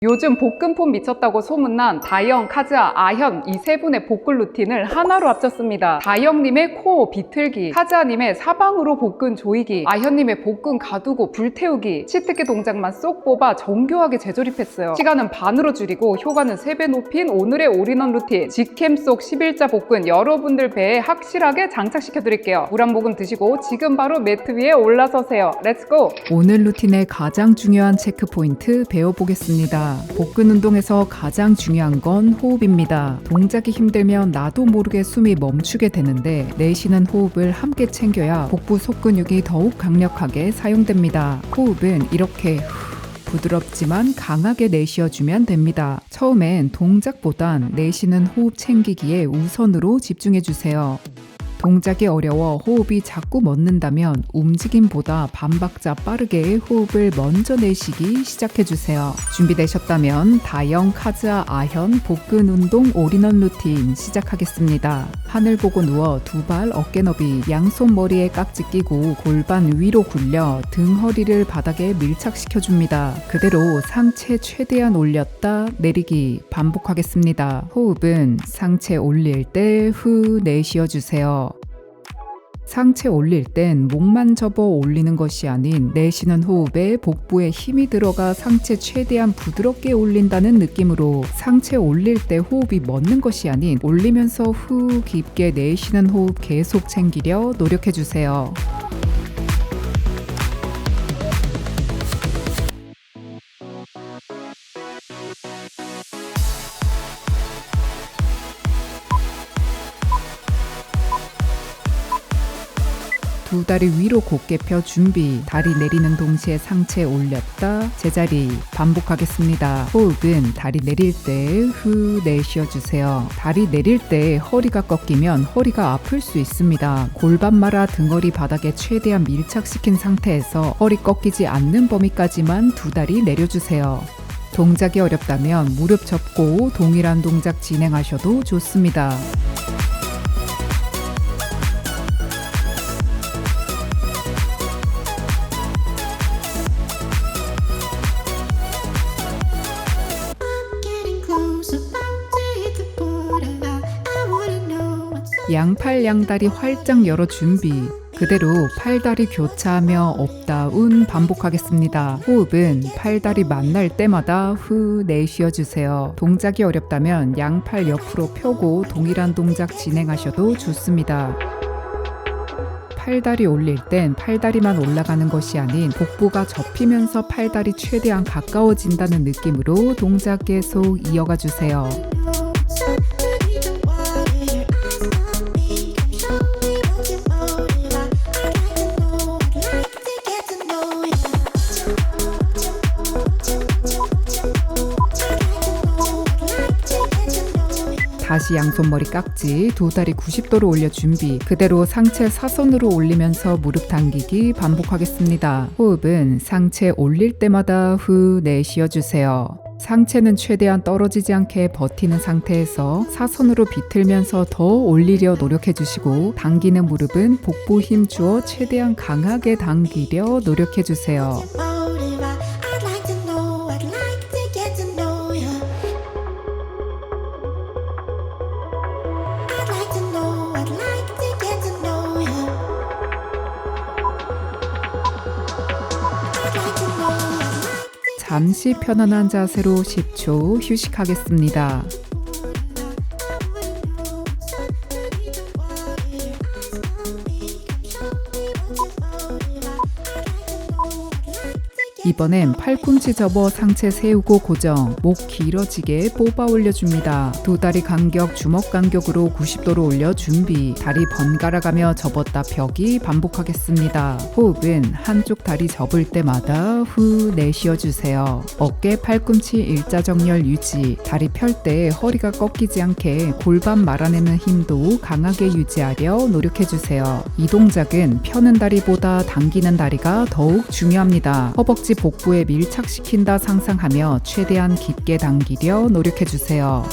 요즘 복근폼 미쳤다고 소문난 다영, 카즈아, 아현 이 세 분의 복근 루틴을 하나로 합쳤습니다. 다영님의 코어 비틀기, 카즈아님의 사방으로 복근 조이기, 아현님의 복근 가두고 불태우기, 치트키 동작만 쏙 뽑아 정교하게 재조립했어요. 시간은 반으로 줄이고 효과는 3배 높인 오늘의 올인원 루틴, 직캠 속 11자 복근 여러분들 배에 확실하게 장착시켜드릴게요. 물 한 모금 드시고 지금 바로 매트 위에 올라서세요. 렛츠고! 오늘 루틴의 가장 중요한 체크 포인트 배워보겠습니다. 복근 운동에서 가장 중요한 건 호흡입니다. 동작이 힘들면 나도 모르게 숨이 멈추게 되는데 내쉬는 호흡을 함께 챙겨야 복부 속근육이 더욱 강력하게 사용됩니다. 호흡은 이렇게 부드럽지만 강하게 내쉬어주면 됩니다. 처음엔 동작보단 내쉬는 호흡 챙기기에 우선으로 집중해주세요. 동작이 어려워 호흡이 자꾸 멎는다면 움직임보다 반박자 빠르게 호흡을 먼저 내쉬기 시작해주세요. 준비되셨다면 다영, 카즈아, 아현 복근 운동 올인원 루틴 시작하겠습니다. 하늘 보고 누워 두 발 어깨 너비, 양손 머리에 깍지 끼고 골반 위로 굴려 등 허리를 바닥에 밀착시켜줍니다. 그대로 상체 최대한 올렸다 내리기 반복하겠습니다. 호흡은 상체 올릴 때 후 내쉬어주세요. 상체 올릴 땐 목만 접어 올리는 것이 아닌 내쉬는 호흡에 복부에 힘이 들어가 상체 최대한 부드럽게 올린다는 느낌으로 상체 올릴 때 호흡이 멎는 것이 아닌 올리면서 후 깊게 내쉬는 호흡 계속 챙기려 노력해주세요. 두 다리 위로 곧게 펴 준비. 다리 내리는 동시에 상체 올렸다 제자리 반복하겠습니다. 호흡은 다리 내릴 때 후 내쉬어주세요. 다리 내릴 때 허리가 꺾이면 허리가 아플 수 있습니다. 골반 말아 등허리 바닥에 최대한 밀착시킨 상태에서 허리 꺾이지 않는 범위까지만 두 다리 내려주세요. 동작이 어렵다면 무릎 접고 동일한 동작 진행하셔도 좋습니다. 양팔 양다리 활짝 열어 준비. 그대로 팔다리 교차하며 업다운 반복하겠습니다. 호흡은 팔다리 만날 때마다 후 내쉬어주세요. 동작이 어렵다면 양팔 옆으로 펴고 동일한 동작 진행하셔도 좋습니다. 팔다리 올릴 땐 팔다리만 올라가는 것이 아닌 복부가 접히면서 팔다리 최대한 가까워진다는 느낌으로 동작 계속 이어가 주세요. 다시 양손머리 깍지, 두 다리 90도로 올려 준비. 그대로 상체 사선으로 올리면서 무릎 당기기 반복하겠습니다. 호흡은 상체 올릴 때마다 후 내쉬어주세요. 상체는 최대한 떨어지지 않게 버티는 상태에서 사선으로 비틀면서 더 올리려 노력해주시고 당기는 무릎은 복부 힘 주어 최대한 강하게 당기려 노력해주세요. 잠시 편안한 자세로 10초 휴식하겠습니다. 이번엔 팔꿈치 접어 상체 세우고 고정, 목 길어지게 뽑아 올려줍니다. 두 다리 간격 주먹 간격으로 90도로 올려 준비. 다리 번갈아가며 접었다 펴기 반복하겠습니다. 호흡은 한쪽 다리 접을 때마다 후 내쉬어주세요. 어깨 팔꿈치 일자정렬 유지. 다리 펼 때 허리가 꺾이지 않게 골반 말아내는 힘도 강하게 유지하려 노력해주세요. 이 동작은 펴는 다리보다 당기는 다리가 더욱 중요합니다. 허벅지 복부에 밀착시킨다 상상하며 최대한 깊게 당기려 노력해주세요.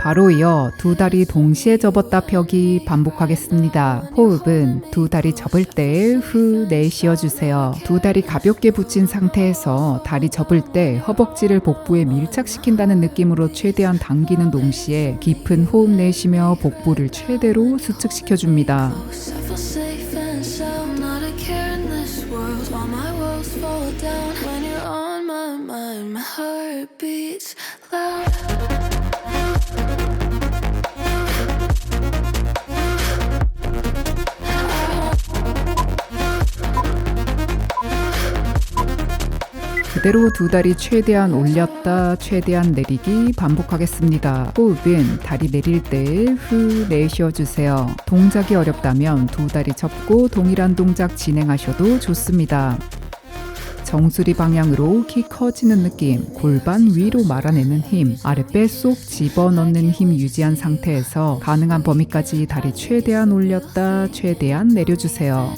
바로 이어 두 다리 동시에 접었다 펴기 반복하겠습니다. 호흡은 두 다리 접을 때 후 내쉬어주세요. 두 다리 가볍게 붙인 상태에서 다리 접을 때 허벅지를 복부에 밀착시킨다는 느낌으로 최대한 당기는 동시에 깊은 호흡 내쉬며 복부를 최대로 수축시켜줍니다. 그대로 두 다리 최대한 올렸다 최대한 내리기 반복하겠습니다. 호흡은 다리 내릴 때 후 내쉬어주세요. 동작이 어렵다면 두 다리 접고 동일한 동작 진행하셔도 좋습니다. 정수리 방향으로 키 커지는 느낌, 골반 위로 말아내는 힘, 아랫배 쏙 집어넣는 힘 유지한 상태에서 가능한 범위까지 다리 최대한 올렸다 최대한 내려주세요.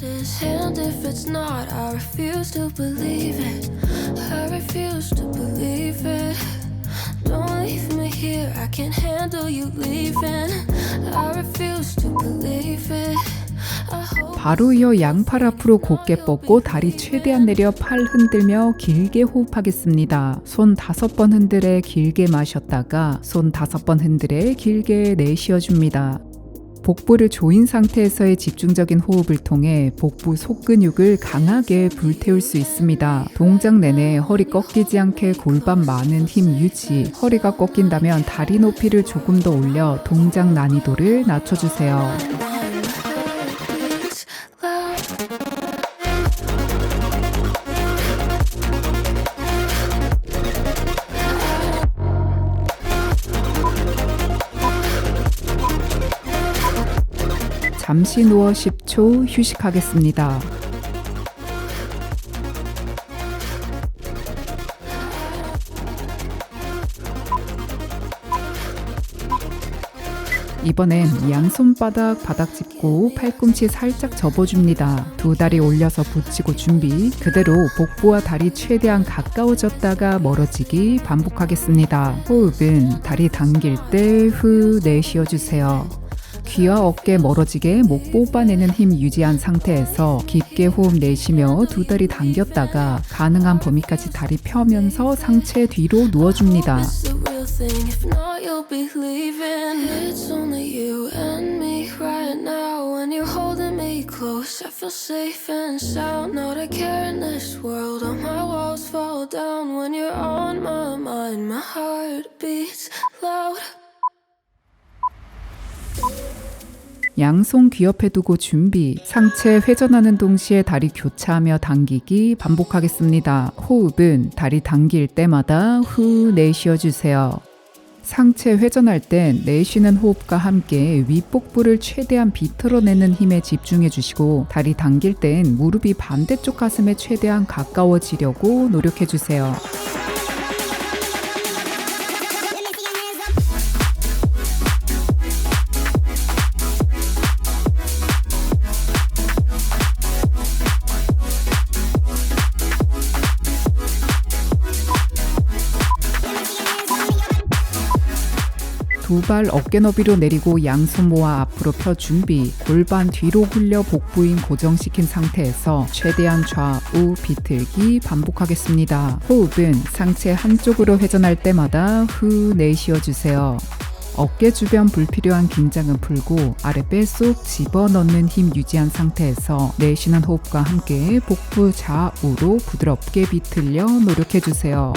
바로 이어 양팔 앞으로 곧게 뻗고 다리 최대한 내려 팔 흔들며 길게 호흡하겠습니다. 손 5번 흔들에 길게 마셨다가 손 5번 흔들에 길게 내쉬어줍니다. 복부를 조인 상태에서의 집중적인 호흡을 통해 복부 속근육을 강하게 불태울 수 있습니다. 동작 내내 허리 꺾이지 않게 골반 많은 힘 유지, 허리가 꺾인다면 다리 높이를 조금 더 올려 동작 난이도를 낮춰주세요. 잠시 누워 10초 휴식하겠습니다. 이번엔 양손바닥 바닥 짚고 팔꿈치 살짝 접어줍니다. 두 다리 올려서 붙이고 준비. 그대로 복부와 다리 최대한 가까워졌다가 멀어지기 반복하겠습니다. 호흡은 다리 당길 때 후 내쉬어주세요. 귀와 어깨 멀어지게 목 뽑아내는 힘 유지한 상태에서 깊게 호흡 내쉬며 두 다리 당겼다가 가능한 범위까지 다리 펴면서 상체 뒤로 누워줍니다. 양손 귀 옆에 두고 준비. 상체 회전하는 동시에 다리 교차하며 당기기 반복하겠습니다. 호흡은 다리 당길 때마다 후 내쉬어주세요. 상체 회전할 땐 내쉬는 호흡과 함께 윗복부를 최대한 비틀어내는 힘에 집중해 주시고 다리 당길 땐 무릎이 반대쪽 가슴에 최대한 가까워지려고 노력해 주세요. 두 발 어깨 너비로 내리고 양손 모아 앞으로 펴 준비. 골반 뒤로 굴려 복부인 고정시킨 상태에서 최대한 좌우 비틀기 반복하겠습니다. 호흡은 상체 한쪽으로 회전할 때마다 후 내쉬어주세요. 어깨 주변 불필요한 긴장은 풀고 아랫배 쏙 집어넣는 힘 유지한 상태에서 내쉬는 호흡과 함께 복부 좌우로 부드럽게 비틀려 노력해주세요.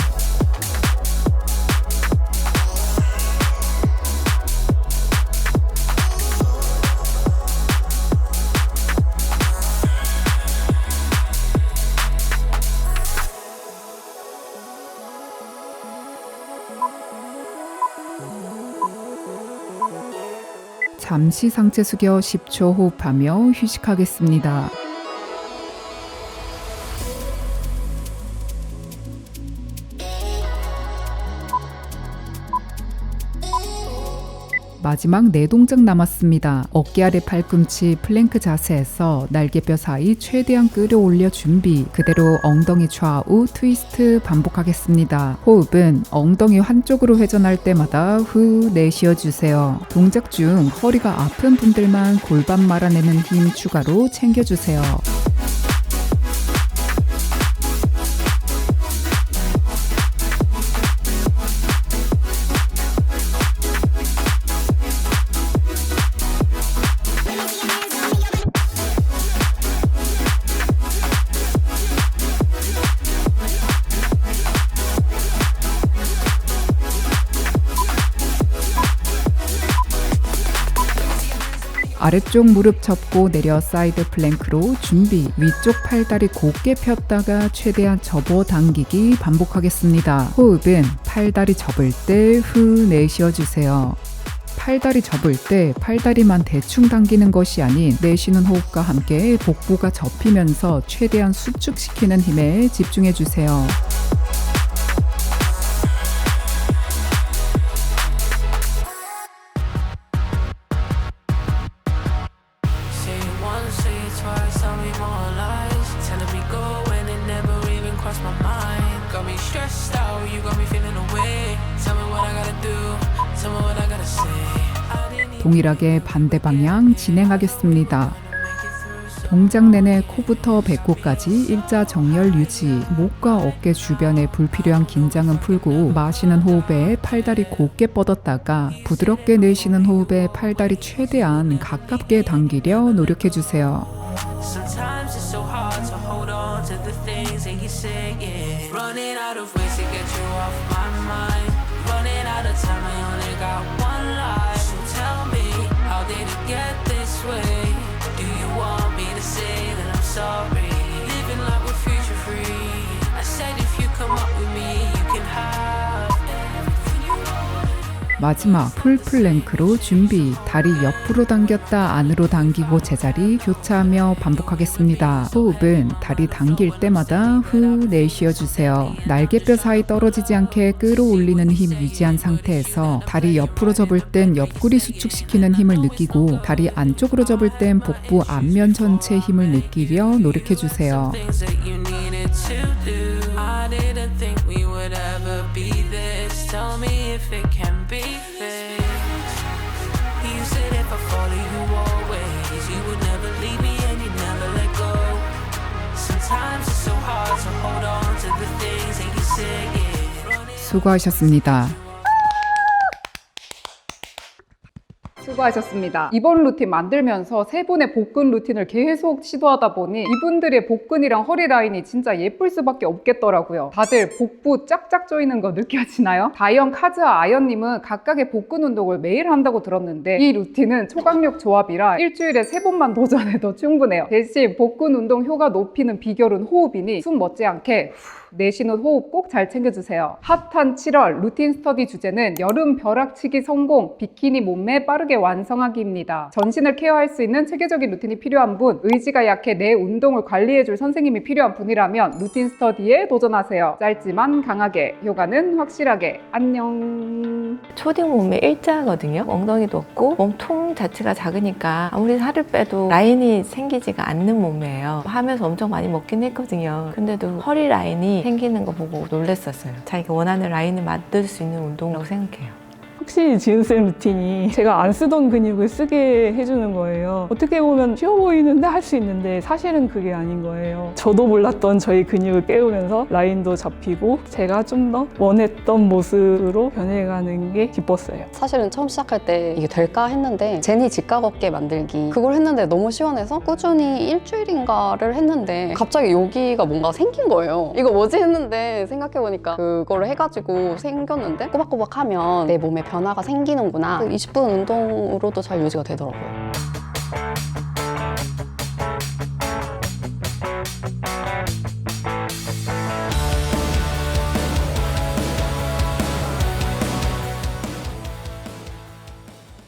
잠시 상체 숙여 10초 호흡하며 휴식하겠습니다. 마지막 4동작 남았습니다. 어깨 아래 팔꿈치 플랭크 자세에서 날개뼈 사이 최대한 끌어올려 준비. 그대로 엉덩이 좌우 트위스트 반복하겠습니다. 호흡은 엉덩이 한쪽으로 회전할 때마다 후 내쉬어주세요. 동작 중 허리가 아픈 분들만 골반 말아내는 힘 추가로 챙겨주세요. 아래쪽 무릎 접고 내려 사이드 플랭크로 준비. 위쪽 팔다리 곧게 폈다가 최대한 접어 당기기 반복하겠습니다. 호흡은 팔다리 접을 때 후 내쉬어주세요. 팔다리 접을 때 팔다리만 대충 당기는 것이 아닌 내쉬는 호흡과 함께 복부가 접히면서 최대한 수축시키는 힘에 집중해주세요. 동일하게 반대 방향 진행하겠습니다. 동작 내내 코부터 배꼽까지 일자 정렬 유지. 목과 어깨 주변의 불필요한 긴장은 풀고 마시는 호흡에 팔다리 곧게 뻗었다가 부드럽게 내쉬는 호흡에 팔다리 최대한 가깝게 당기려 노력해주세요. 마지막 풀플랭크로 준비. 다리 옆으로 당겼다 안으로 당기고 제자리 교차하며 반복하겠습니다. 호흡은 다리 당길 때마다 후 내쉬어주세요. 날개뼈 사이 떨어지지 않게 끌어올리는 힘 유지한 상태에서 다리 옆으로 접을 땐 옆구리 수축시키는 힘을 느끼고 다리 안쪽으로 접을 땐 복부 앞면 전체 힘을 느끼려 노력해주세요. Tell me if it can be fixed. You said if I follow you always, you would never leave me and you'd never let go. Sometimes it's so hard to hold on to the things that you say. 수고하셨습니다. 수고하셨습니다. 이번 루틴 만들면서 세 분의 복근 루틴을 계속 시도하다 보니 이분들의 복근이랑 허리 라인이 진짜 예쁠 수밖에 없겠더라고요. 다들 복부 쫙쫙 조이는 거 느껴지나요? 다이언, 카즈아, 아연님은 각각의 복근 운동을 매일 한다고 들었는데 이 루틴은 초강력 조합이라 일주일에 3번만 도전해도 충분해요. 대신 복근 운동 효과 높이는 비결은 호흡이니 숨 멋지않게 내쉬는 호흡 꼭 잘 챙겨주세요. 핫한 7월 루틴 스터디 주제는 여름 벼락치기 성공, 비키니 몸매 빠르게 완성하기입니다. 전신을 케어할 수 있는 체계적인 루틴이 필요한 분, 의지가 약해 내 운동을 관리해줄 선생님이 필요한 분이라면 루틴 스터디에 도전하세요. 짧지만 강하게, 효과는 확실하게. 안녕. 초딩 몸매 일자거든요. 엉덩이도 없고 몸통 자체가 작으니까 아무리 살을 빼도 라인이 생기지가 않는 몸매예요. 하면서 엄청 많이 먹긴 했거든요. 근데도 허리 라인이 생기는 거 보고 놀랬었어요. 자기가 원하는 라인을 만들 수 있는 운동이라고 생각해요. 확실히 지은쌤 루틴이 제가 안 쓰던 근육을 쓰게 해주는 거예요. 어떻게 보면 쉬워 보이는데 할 수 있는데 사실은 그게 아닌 거예요. 저도 몰랐던 저희 근육을 깨우면서 라인도 잡히고 제가 좀 더 원했던 모습으로 변해가는 게 기뻤어요. 사실은 처음 시작할 때 이게 될까 했는데 제니 직각 어깨 만들기 그걸 했는데 너무 시원해서 꾸준히 일주일인가를 했는데 갑자기 여기가 뭔가 생긴 거예요. 이거 뭐지 했는데 생각해보니까 그거를 해가지고 생겼는데 꼬박꼬박 하면 내 몸에 변화가 생기는구나. 20분 운동으로도 잘 유지가 되더라고요.